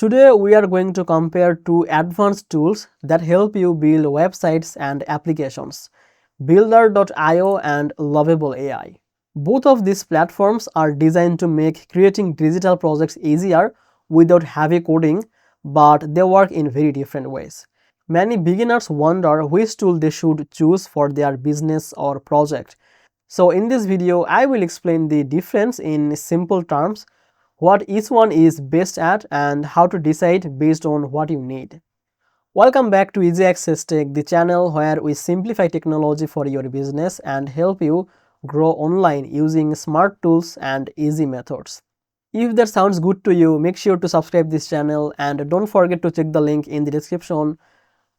Today we are going to compare two advanced tools that help you build websites and applications, Builder.io and Lovable AI. Both of these platforms are designed to make creating digital projects easier without heavy coding, but they work in very different ways. Many beginners wonder which tool they should choose for their business or project. So in this video, I will explain the difference in simple terms, what each one is best at, and how to decide based on what you need. Welcome back to Easy Access Tech, the channel where we simplify technology for your business and help you grow online using smart tools and easy methods. If that sounds good to you, make sure to subscribe this channel and don't forget to check the link in the description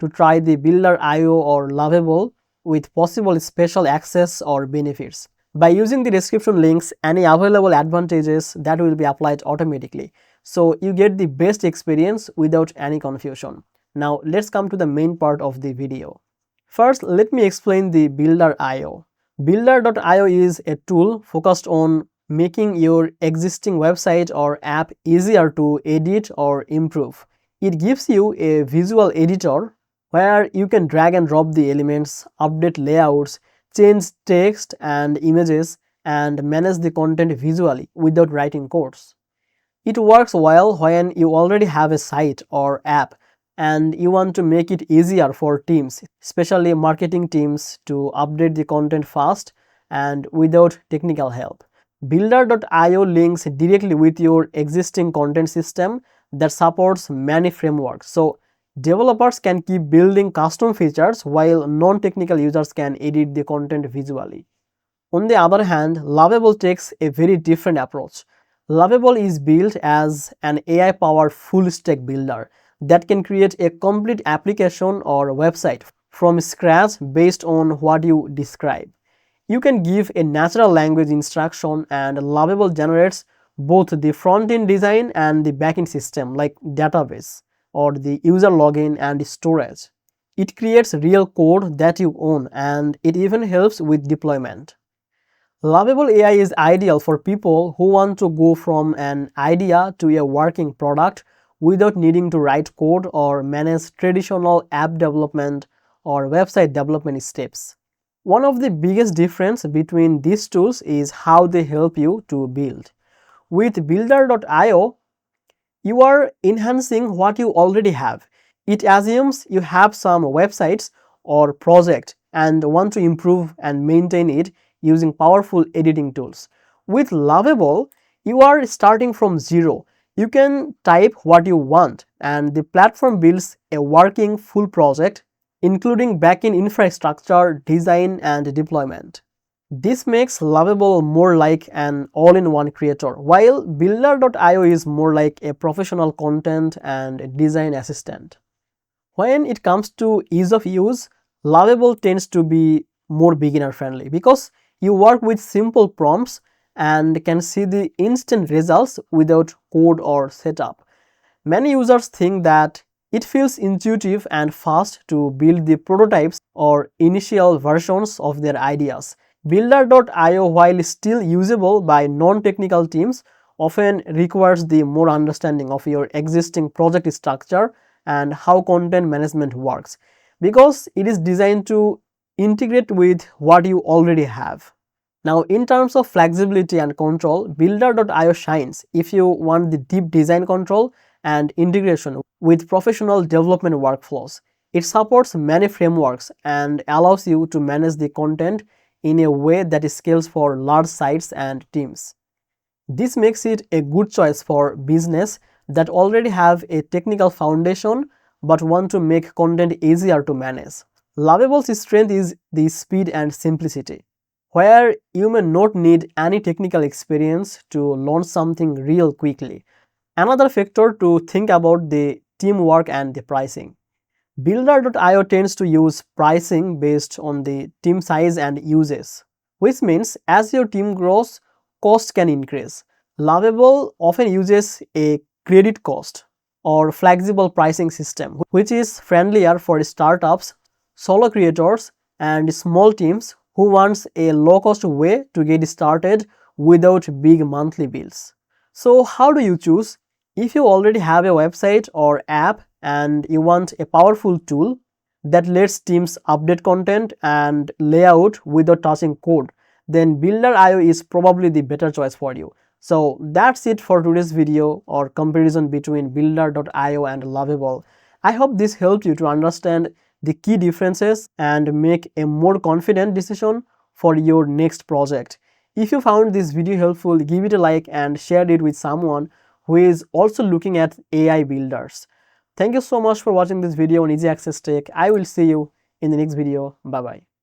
to try the Builder.io or Lovable with possible special access or benefits. By using the description links, any available advantages that will be applied automatically. So you get the best experience without any confusion. Now let's come to the main part of the video. First, let me explain the Builder.io. Builder.io is a tool focused on making your existing website or app easier to edit or improve. It gives you a visual editor where you can drag and drop the elements, update layouts, change text and images, and manage the content visually without writing codes. It works well when you already have a site or app and you want to make it easier for teams, especially marketing teams, to update the content fast and without technical help. Builder.io links directly with your existing content system that supports many frameworks. So developers can keep building custom features while non-technical users can edit the content visually. On the other hand, Lovable takes a very different approach. Lovable is built as an AI-powered full-stack builder that can create a complete application or website from scratch based on what you describe. You can give a natural language instruction and Lovable generates both the front-end design and the back-end system like database or the user login and storage. It creates real code that you own and it even helps with deployment. Lovable AI is ideal for people who want to go from an idea to a working product without needing to write code or manage traditional app development or website development steps. One of the biggest differences between these tools is how they help you to build. With Builder.io, you are enhancing what you already have. It assumes you have some websites or project and want to improve and maintain it using powerful editing tools. With Lovable, you are starting from zero. You can type what you want and the platform builds a working full project including backend infrastructure, design and deployment. This makes Lovable more like an all-in-one creator, while Builder.io is more like a professional content and design assistant. When it comes to ease of use, Lovable tends to be more beginner friendly because you work with simple prompts and can see the instant results without code or setup. Many users think that it feels intuitive and fast to build the prototypes or initial versions of their ideas. Builder.io, while still usable by non-technical teams, often requires the more understanding of your existing project structure and how content management works because it is designed to integrate with what you already have. Now, in terms of flexibility and control, Builder.io shines if you want the deep design control and integration with professional development workflows. It supports many frameworks and allows you to manage the content in a way that scales for large sites and teams. This makes it a good choice for business that already have a technical foundation but want to make content easier to manage. Lovable's strength is the speed and simplicity, where you may not need any technical experience to launch something real quickly. Another factor to think about the teamwork and the pricing. Builder.io tends to use pricing based on the team size and uses, which means as your team grows, cost can increase. Lovable often uses a credit cost or flexible pricing system, which is friendlier for startups, solo creators, and small teams who wants a low-cost way to get started without big monthly bills. So how do you choose? If you already have a website or app and you want a powerful tool that lets teams update content and layout without touching code, then Builder.io is probably the better choice for you. So that's it for today's video or comparison between Builder.io and Lovable. I hope this helped you to understand the key differences and make a more confident decision for your next project. If you found this video helpful, give it a like and share it with someone who is also looking at AI builders. Thank you so much for watching this video on Easy Access Tech. I will see you in the next video. Bye bye.